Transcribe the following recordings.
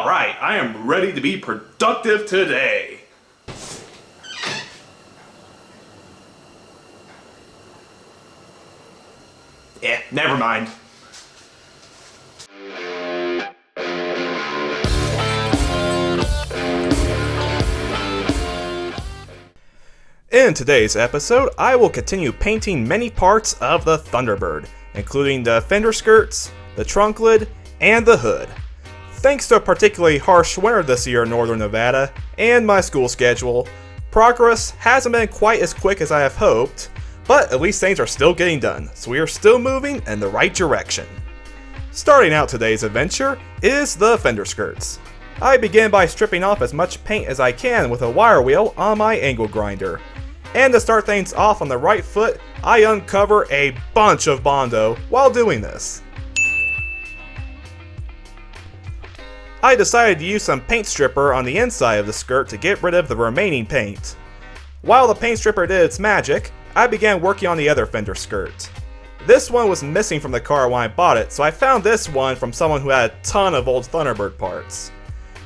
Alright, I am ready to be productive today. Never mind. In today's episode, I will continue painting many parts of the Thunderbird, including the fender skirts, the trunk lid, and the hood. Thanks to a particularly harsh winter this year in northern Nevada, and my school schedule, progress hasn't been quite as quick as I have hoped, but at least things are still getting done, so we are still moving in the right direction. Starting out today's adventure is the fender skirts. I begin by stripping off as much paint as I can with a wire wheel on my angle grinder. And to start things off on the right foot, I uncover a bunch of Bondo while doing this. I decided to use some paint stripper on the inside of the skirt to get rid of the remaining paint. While the paint stripper did its magic, I began working on the other fender skirt. This one was missing from the car when I bought it, so I found this one from someone who had a ton of old Thunderbird parts.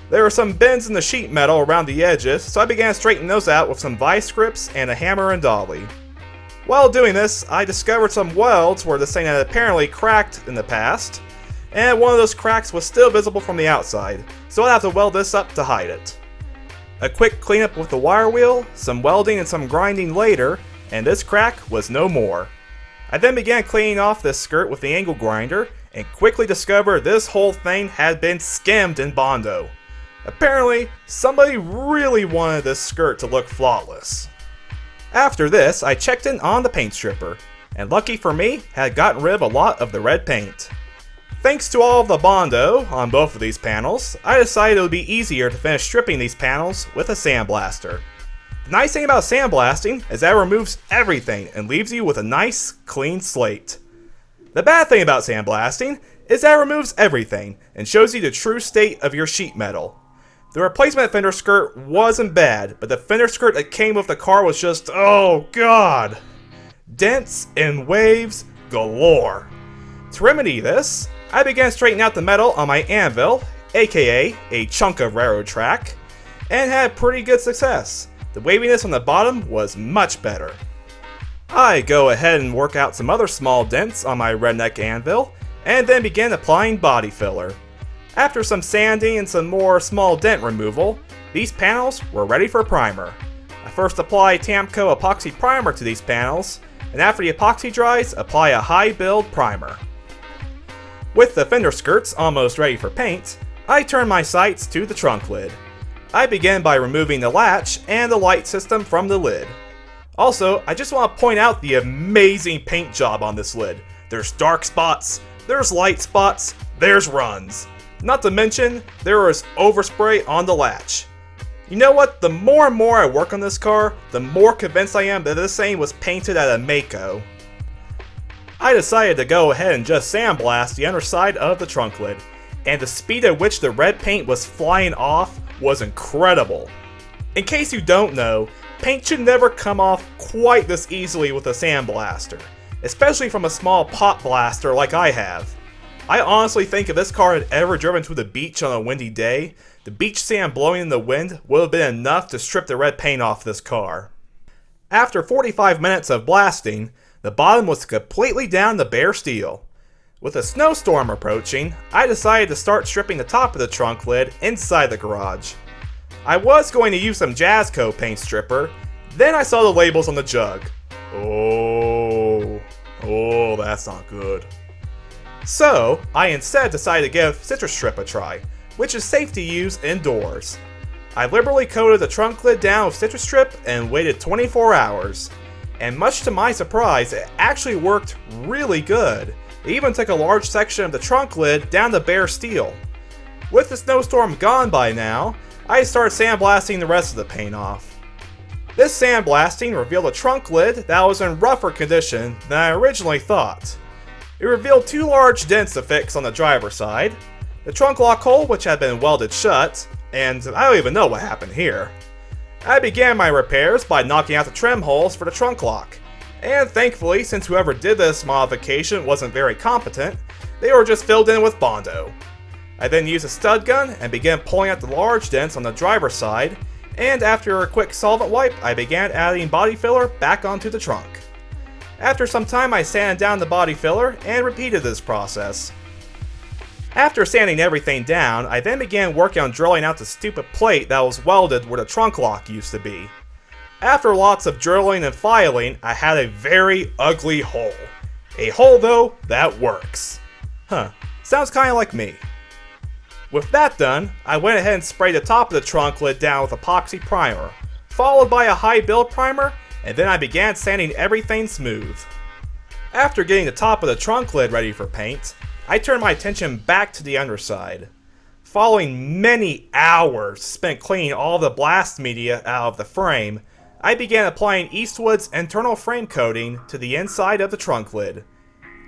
There were some bends in the sheet metal around the edges, so I began straightening those out with some vice grips and a hammer and dolly. While doing this, I discovered some welds where this thing had apparently cracked in the past, and one of those cracks was still visible from the outside, so I'd have to weld this up to hide it. A quick cleanup with the wire wheel, some welding and some grinding later, and this crack was no more. I then began cleaning off this skirt with the angle grinder, and quickly discovered this whole thing had been skimmed in Bondo. Apparently, somebody really wanted this skirt to look flawless. After this, I checked in on the paint stripper, and lucky for me, had gotten rid of a lot of the red paint. Thanks to all of the Bondo on both of these panels, I decided it would be easier to finish stripping these panels with a sandblaster. The nice thing about sandblasting is that it removes everything and leaves you with a nice, clean slate. The bad thing about sandblasting is that it removes everything and shows you the true state of your sheet metal. The replacement fender skirt wasn't bad, but the fender skirt that came with the car was just, oh god! Dents and waves galore. To remedy this, I began straightening out the metal on my anvil, aka a chunk of railroad track, and had pretty good success. The waviness on the bottom was much better. I go ahead and work out some other small dents on my redneck anvil, and then begin applying body filler. After some sanding and some more small dent removal, these panels were ready for primer. I first apply Tamco epoxy primer to these panels, and after the epoxy dries, apply a high build primer. With the fender skirts almost ready for paint, I turn my sights to the trunk lid. I begin by removing the latch and the light system from the lid. Also, I just want to point out the amazing paint job on this lid. There's dark spots, there's light spots, there's runs. Not to mention, there is overspray on the latch. You know what? The more and more I work on this car, the more convinced I am that this thing was painted at a Mako. I decided to go ahead and just sandblast the underside of the trunk lid, and the speed at which the red paint was flying off was incredible. In case you don't know, paint should never come off quite this easily with a sandblaster, especially from a small pot blaster like I have. I honestly think if this car had ever driven to the beach on a windy day, the beach sand blowing in the wind would have been enough to strip the red paint off this car. After 45 minutes of blasting, the bottom was completely down to bare steel. With a snowstorm approaching, I decided to start stripping the top of the trunk lid inside the garage. I was going to use some Jazzco paint stripper, then I saw the labels on the jug. Oh, that's not good. So, I instead decided to give Citrus Strip a try, which is safe to use indoors. I liberally coated the trunk lid down with Citrus Strip and waited 24 hours. And much to my surprise, it actually worked really good. It even took a large section of the trunk lid down to bare steel. With the snowstorm gone by now, I started sandblasting the rest of the paint off. This sandblasting revealed a trunk lid that was in rougher condition than I originally thought. It revealed two large dents to fix on the driver's side, the trunk lock hole which had been welded shut, and I don't even know what happened here. I began my repairs by knocking out the trim holes for the trunk lock, and thankfully, since whoever did this modification wasn't very competent, they were just filled in with Bondo. I then used a stud gun and began pulling out the large dents on the driver's side, and after a quick solvent wipe, I began adding body filler back onto the trunk. After some time, I sanded down the body filler and repeated this process. After sanding everything down, I then began working on drilling out the stupid plate that was welded where the trunk lock used to be. After lots of drilling and filing, I had a very ugly hole. A hole though, that works. Sounds kinda like me. With that done, I went ahead and sprayed the top of the trunk lid down with epoxy primer, followed by a high build primer, and then I began sanding everything smooth. After getting the top of the trunk lid ready for paint, I turned my attention back to the underside. Following many hours spent cleaning all the blast media out of the frame, I began applying Eastwood's internal frame coating to the inside of the trunk lid.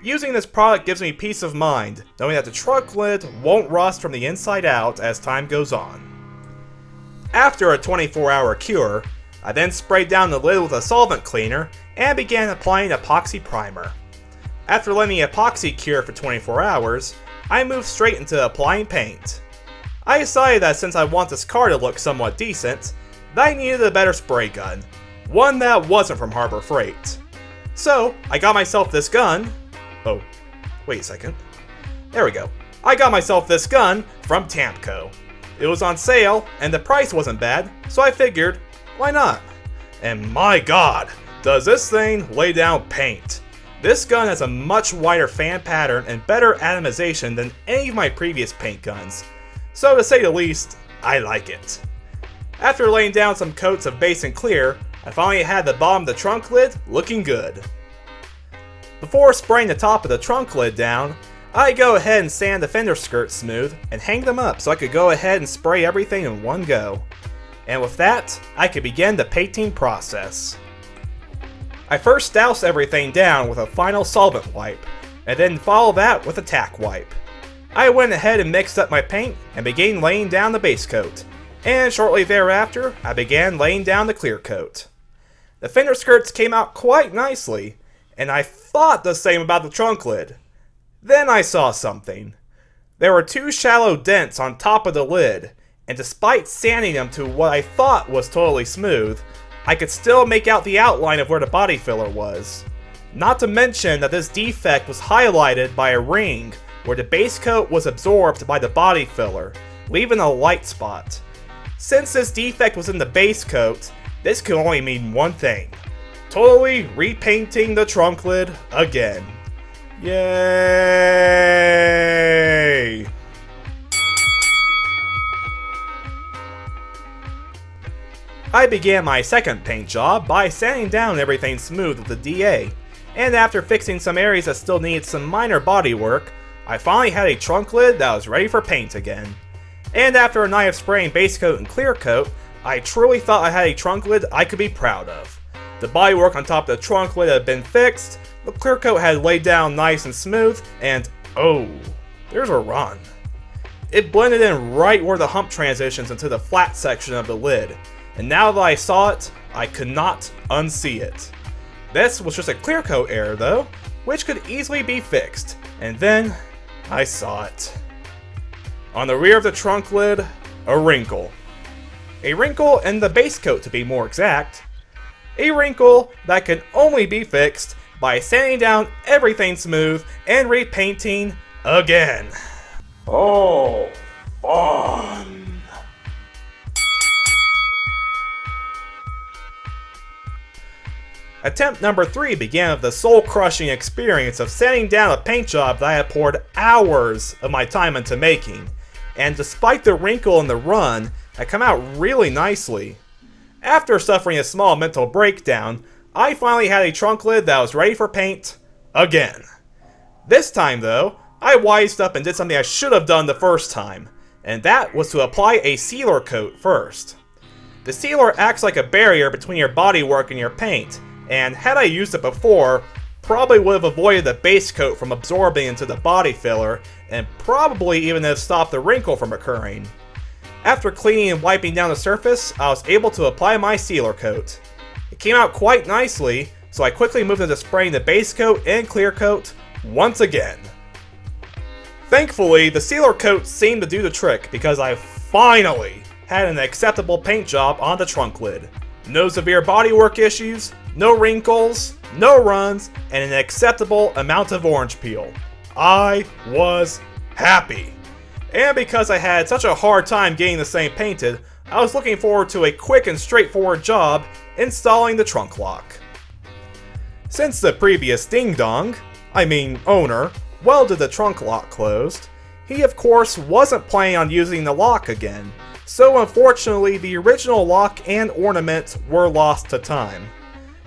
Using this product gives me peace of mind, knowing that the trunk lid won't rust from the inside out as time goes on. After a 24-hour cure, I then sprayed down the lid with a solvent cleaner and began applying epoxy primer. After letting the epoxy cure for 24 hours, I moved straight into applying paint. I decided that since I want this car to look somewhat decent, that I needed a better spray gun, one that wasn't from Harbor Freight. So, I got myself this gun. Oh, wait a second. There we go. I got myself this gun from Tamco. It was on sale, and the price wasn't bad, so I figured, why not? And my god, does this thing lay down paint. This gun has a much wider fan pattern and better atomization than any of my previous paint guns. So to say the least, I like it. After laying down some coats of base and clear, I finally had the bottom of the trunk lid looking good. Before spraying the top of the trunk lid down, I go ahead and sand the fender skirts smooth and hang them up so I could go ahead and spray everything in one go. And with that, I could begin the painting process. I first douse everything down with a final solvent wipe, and then follow that with a tack wipe. I went ahead and mixed up my paint and began laying down the base coat, and shortly thereafter, I began laying down the clear coat. The fender skirts came out quite nicely, and I thought the same about the trunk lid. Then I saw something. There were two shallow dents on top of the lid, and despite sanding them to what I thought was totally smooth, I could still make out the outline of where the body filler was. Not to mention that this defect was highlighted by a ring where the base coat was absorbed by the body filler, leaving a light spot. Since this defect was in the base coat, this could only mean one thing: totally repainting the trunk lid again. Yay! I began my second paint job by sanding down everything smooth with the DA, and after fixing some areas that still needed some minor body work, I finally had a trunk lid that was ready for paint again. And after a night of spraying base coat and clear coat, I truly thought I had a trunk lid I could be proud of. The bodywork on top of the trunk lid had been fixed, the clear coat had laid down nice and smooth, and oh, there's a run. It blended in right where the hump transitions into the flat section of the lid, and now that I saw it, I could not unsee it. This was just a clear coat error though, which could easily be fixed, and then I saw it. On the rear of the trunk lid, a wrinkle. A wrinkle in the base coat to be more exact. A wrinkle that can only be fixed by sanding down everything smooth and repainting again. Oh, fun! Attempt number 3 began with the soul-crushing experience of sanding down a paint job that I had poured hours of my time into making, and despite the wrinkle in the run, had come out really nicely. After suffering a small mental breakdown, I finally had a trunk lid that was ready for paint again. This time though, I wised up and did something I should have done the first time, and that was to apply a sealer coat first. The sealer acts like a barrier between your bodywork and your paint, and had I used it before, probably would have avoided the base coat from absorbing into the body filler, and probably even have stopped the wrinkle from occurring. After cleaning and wiping down the surface, I was able to apply my sealer coat. It came out quite nicely, so I quickly moved into spraying the base coat and clear coat once again. Thankfully, the sealer coat seemed to do the trick because I finally had an acceptable paint job on the trunk lid. No severe bodywork issues, no wrinkles, no runs, and an acceptable amount of orange peel. I was happy. And because I had such a hard time getting this thing painted, I was looking forward to a quick and straightforward job installing the trunk lock. Since the previous ding-dong, owner, welded the trunk lock closed, he of course wasn't planning on using the lock again, so unfortunately the original lock and ornament were lost to time.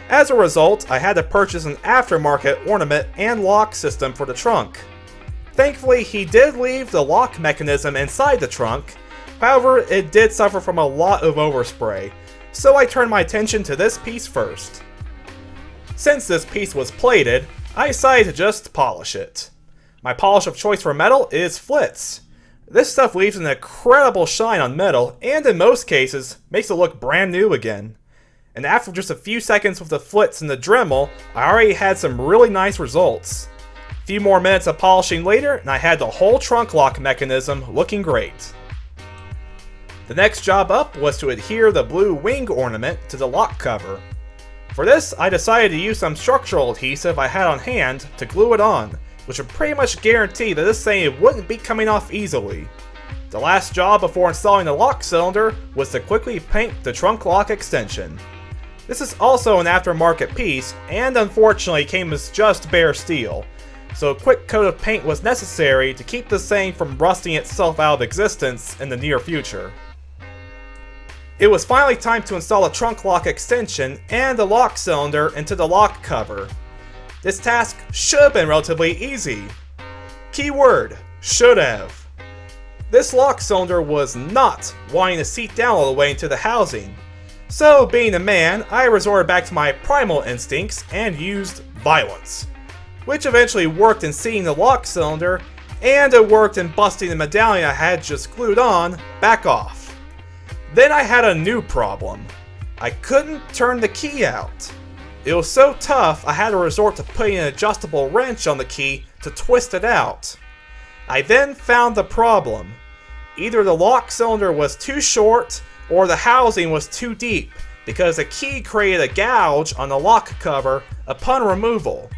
As a result, I had to purchase an aftermarket ornament and lock system for the trunk. Thankfully, he did leave the lock mechanism inside the trunk, however it did suffer from a lot of overspray, so I turned my attention to this piece first. Since this piece was plated, I decided to just polish it. My polish of choice for metal is Flitz. This stuff leaves an incredible shine on metal and in most cases makes it look brand new again. And after just a few seconds with the Flitz and the Dremel, I already had some really nice results. A few more minutes of polishing later and I had the whole trunk lock mechanism looking great. The next job up was to adhere the blue wing ornament to the lock cover. For this, I decided to use some structural adhesive I had on hand to glue it on, which would pretty much guarantee that this thing wouldn't be coming off easily. The last job before installing the lock cylinder was to quickly paint the trunk lock extension. This is also an aftermarket piece, and unfortunately came as just bare steel, so a quick coat of paint was necessary to keep this thing from rusting itself out of existence in the near future. It was finally time to install the trunk lock extension and the lock cylinder into the lock cover. This task should have been relatively easy. Keyword, should have. This lock cylinder was not wanting to seat down all the way into the housing. So, being a man, I resorted back to my primal instincts and used violence. Which eventually worked in seating the lock cylinder, and it worked in busting the medallion I had just glued on back off. Then I had a new problem. I couldn't turn the key out. It was so tough I had to resort to putting an adjustable wrench on the key to twist it out. I then found the problem. Either the lock cylinder was too short or the housing was too deep because the key created a gouge on the lock cover upon removal.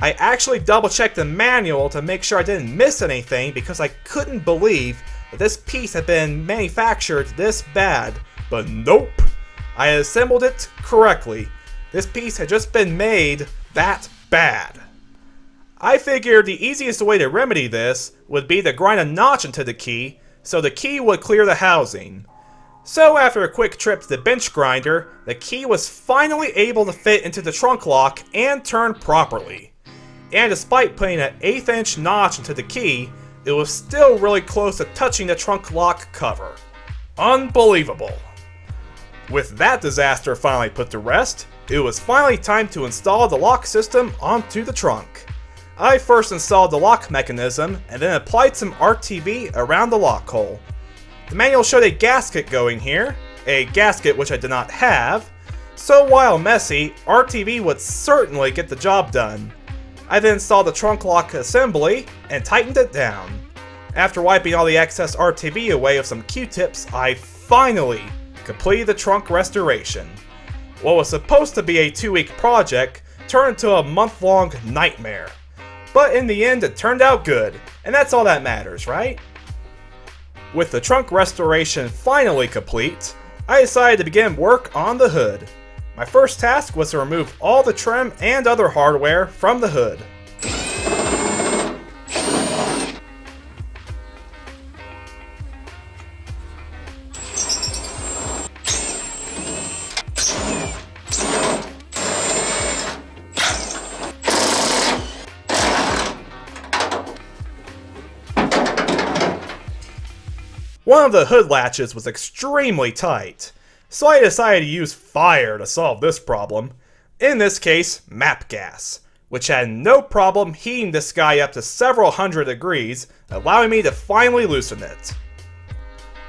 I actually double checked the manual to make sure I didn't miss anything because I couldn't believe that this piece had been manufactured this bad, but nope, I had assembled it correctly. This piece had just been made that bad. I figured the easiest way to remedy this would be to grind a notch into the key so the key would clear the housing. So after a quick trip to the bench grinder, the key was finally able to fit into the trunk lock and turn properly. And despite putting an 1/8 inch notch into the key, it was still really close to touching the trunk lock cover. Unbelievable. With that disaster finally put to rest, it was finally time to install the lock system onto the trunk. I first installed the lock mechanism and then applied some RTV around the lock hole. The manual showed a gasket going here, a gasket which I did not have, so while messy, RTV would certainly get the job done. I then installed the trunk lock assembly and tightened it down. After wiping all the excess RTV away with some Q-tips, I finally completed the trunk restoration. What was supposed to be a 2-week project turned into a month-long nightmare. But in the end, it turned out good, and that's all that matters, right? With the trunk restoration finally complete, I decided to begin work on the hood. My first task was to remove all the trim and other hardware from the hood. One of the hood latches was extremely tight, so I decided to use fire to solve this problem. In this case, MAP gas, which had no problem heating this guy up to several hundred degrees, allowing me to finally loosen it.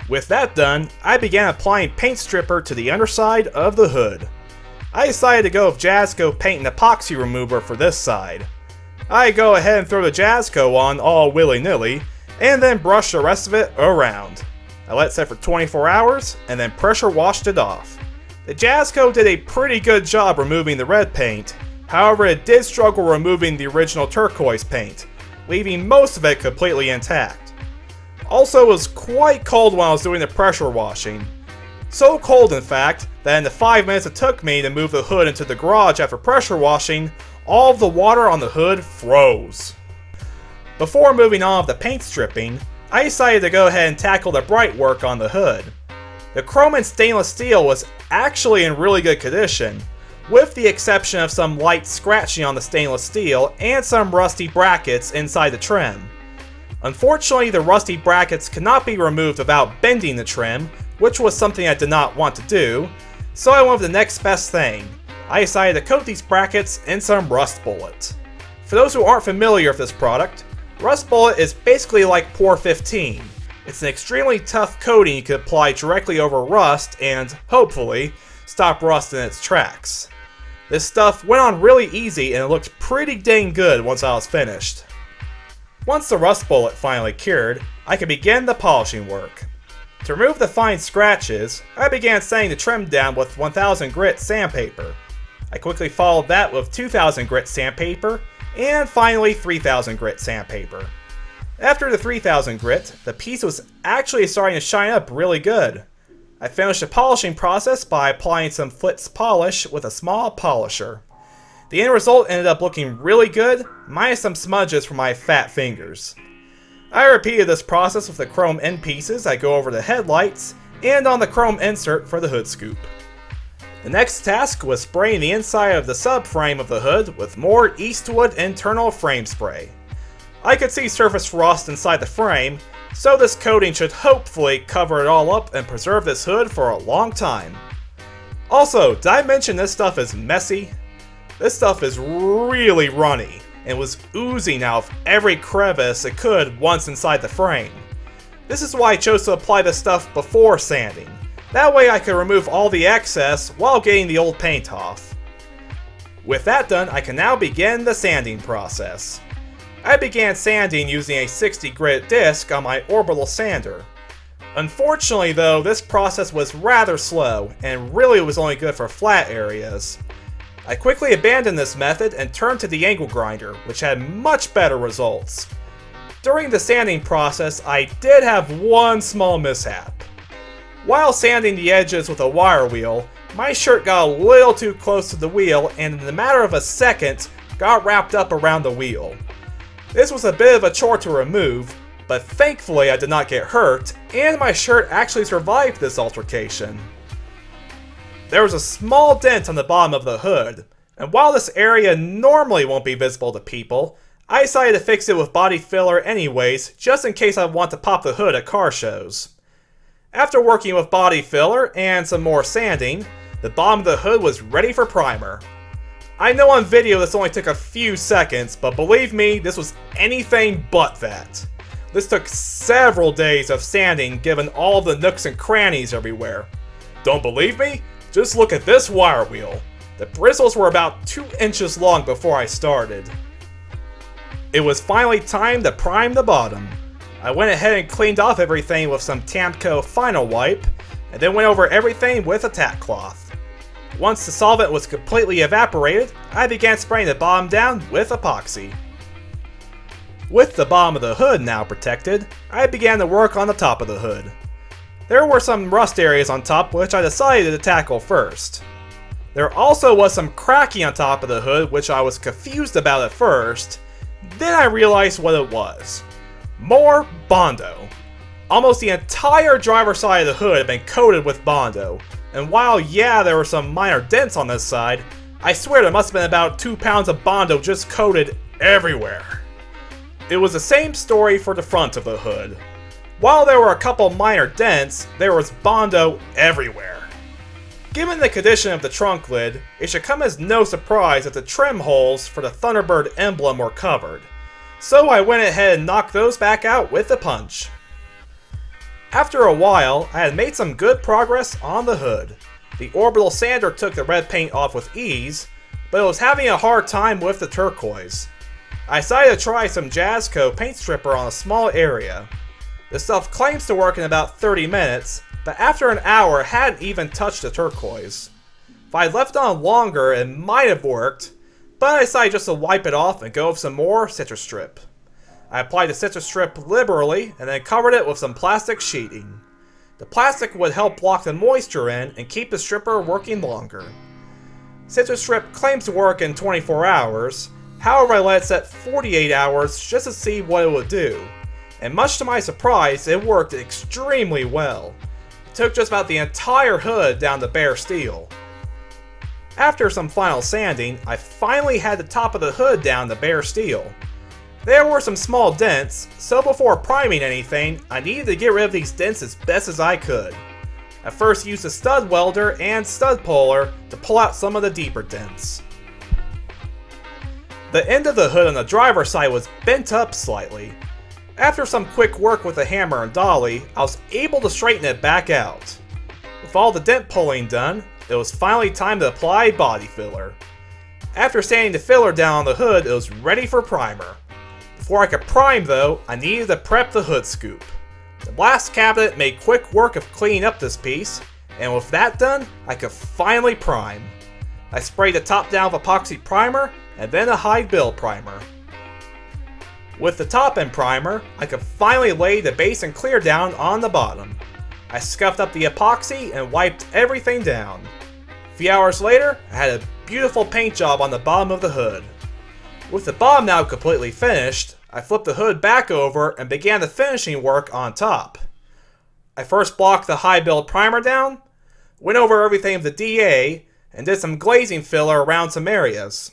With that done, I began applying paint stripper to the underside of the hood. I decided to go with Jazzco paint and epoxy remover for this side. I go ahead and throw the jazz coat on all willy-nilly, and then brush the rest of it around. I let it set for 24 hours, and then pressure washed it off. The jazz coat did a pretty good job removing the red paint, however it did struggle removing the original turquoise paint, leaving most of it completely intact. Also, it was quite cold when I was doing the pressure washing. So cold in fact, that in the 5 minutes it took me to move the hood into the garage after pressure washing, all of the water on the hood froze. Before moving on with the paint stripping, I decided to go ahead and tackle the bright work on the hood. The chrome and stainless steel was actually in really good condition, with the exception of some light scratching on the stainless steel and some rusty brackets inside the trim. Unfortunately, the rusty brackets cannot be removed without bending the trim, which was something I did not want to do, so I went with the next best thing. I decided to coat these brackets in some Rust Bullet. For those who aren't familiar with this product, Rust Bullet is basically like Pour 15. It's an extremely tough coating you can apply directly over rust and, hopefully, stop rust in its tracks. This stuff went on really easy and it looked pretty dang good once I was finished. Once the Rust Bullet finally cured, I could begin the polishing work. To remove the fine scratches, I began sanding the trim down with 1000 grit sandpaper. I quickly followed that with 2000 grit sandpaper, and finally 3000 grit sandpaper. After the 3000 grit, the piece was actually starting to shine up really good. I finished the polishing process by applying some Flitz polish with a small polisher. The end result ended up looking really good, minus some smudges from my fat fingers. I repeated this process with the chrome end pieces I go over the headlights, and on the chrome insert for the hood scoop. The next task was spraying the inside of the subframe of the hood with more Eastwood internal frame spray. I could see surface frost inside the frame, so this coating should hopefully cover it all up and preserve this hood for a long time. Also, did I mention this stuff is messy? This stuff is really runny, and was oozing out of every crevice it could once inside the frame. This is why I chose to apply this stuff before sanding. That way I could remove all the excess while getting the old paint off. With that done, I can now begin the sanding process. I began sanding using a 60 grit disc on my orbital sander. Unfortunately though, this process was rather slow and really was only good for flat areas. I quickly abandoned this method and turned to the angle grinder, which had much better results. During the sanding process, I did have one small mishap. While sanding the edges with a wire wheel, my shirt got a little too close to the wheel and in the matter of a second, got wrapped up around the wheel. This was a bit of a chore to remove, but thankfully I did not get hurt, and my shirt actually survived this altercation. There was a small dent on the bottom of the hood, and while this area normally won't be visible to people, I decided to fix it with body filler anyways, just in case I want to pop the hood at car shows. After working with body filler and some more sanding, the bottom of the hood was ready for primer. I know on video this only took a few seconds, but believe me, this was anything but that. This took several days of sanding given all the nooks and crannies everywhere. Don't believe me? Just look at this wire wheel. The bristles were about 2 inches long before I started. It was finally time to prime the bottom. I went ahead and cleaned off everything with some Tamco Final Wipe, and then went over everything with a tack cloth. Once the solvent was completely evaporated, I began spraying the bottom down with epoxy. With the bottom of the hood now protected, I began to work on the top of the hood. There were some rust areas on top which I decided to tackle first. There also was some cracking on top of the hood which I was confused about at first, then I realized what it was. More Bondo. Almost the entire driver's side of the hood had been coated with Bondo, and while yeah there were some minor dents on this side, I swear there must have been about 2 pounds of Bondo just coated everywhere. It was the same story for the front of the hood. While there were a couple minor dents, there was Bondo everywhere. Given the condition of the trunk lid, it should come as no surprise that the trim holes for the Thunderbird emblem were covered. So I went ahead and knocked those back out with a punch. After a while, I had made some good progress on the hood. The orbital sander took the red paint off with ease, but it was having a hard time with the turquoise. I decided to try some Jazzco paint stripper on a small area. This stuff claims to work in about 30 minutes, but after an hour it hadn't even touched the turquoise. If I had left it on longer it might have worked, but I decided just to wipe it off and go with some more citrus strip. I applied the citrus strip liberally and then covered it with some plastic sheeting. The plastic would help block the moisture in and keep the stripper working longer. Citrus strip claims to work in 24 hours, however I let it set 48 hours just to see what it would do. And much to my surprise, it worked extremely well. It took just about the entire hood down to bare steel. After some final sanding, I finally had the top of the hood down to bare steel. There were some small dents, so before priming anything, I needed to get rid of these dents as best as I could. I first used a stud welder and stud puller to pull out some of the deeper dents. The end of the hood on the driver's side was bent up slightly. After some quick work with a hammer and dolly, I was able to straighten it back out. With all the dent pulling done, it was finally time to apply body filler. After sanding the filler down on the hood, it was ready for primer. Before I could prime though, I needed to prep the hood scoop. The blast cabinet made quick work of cleaning up this piece, and with that done, I could finally prime. I sprayed the top down with epoxy primer, and then a high build primer. With the top end primer, I could finally lay the base and clear down on the bottom. I scuffed up the epoxy and wiped everything down. A few hours later, I had a beautiful paint job on the bottom of the hood. With the bottom now completely finished, I flipped the hood back over and began the finishing work on top. I first blocked the high build primer down, went over everything with the DA, and did some glazing filler around some areas.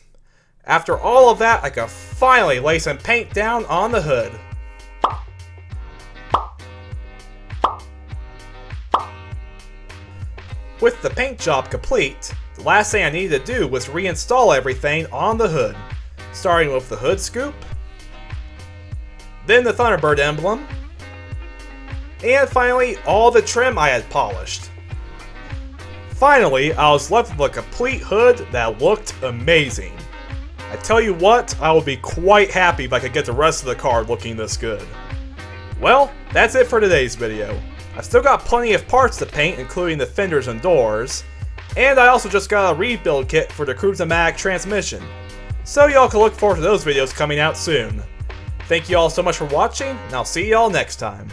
After all of that, I could finally lay some paint down on the hood. With the paint job complete, the last thing I needed to do was reinstall everything on the hood, starting with the hood scoop, then the Thunderbird emblem, and finally all the trim I had polished. Finally, I was left with a complete hood that looked amazing. I tell you what, I would be quite happy if I could get the rest of the car looking this good. Well, that's it for today's video. I've still got plenty of parts to paint, including the fenders and doors, and I also just got a rebuild kit for the Cruise-O-Matic transmission, so y'all can look forward to those videos coming out soon. Thank you all so much for watching, and I'll see y'all next time.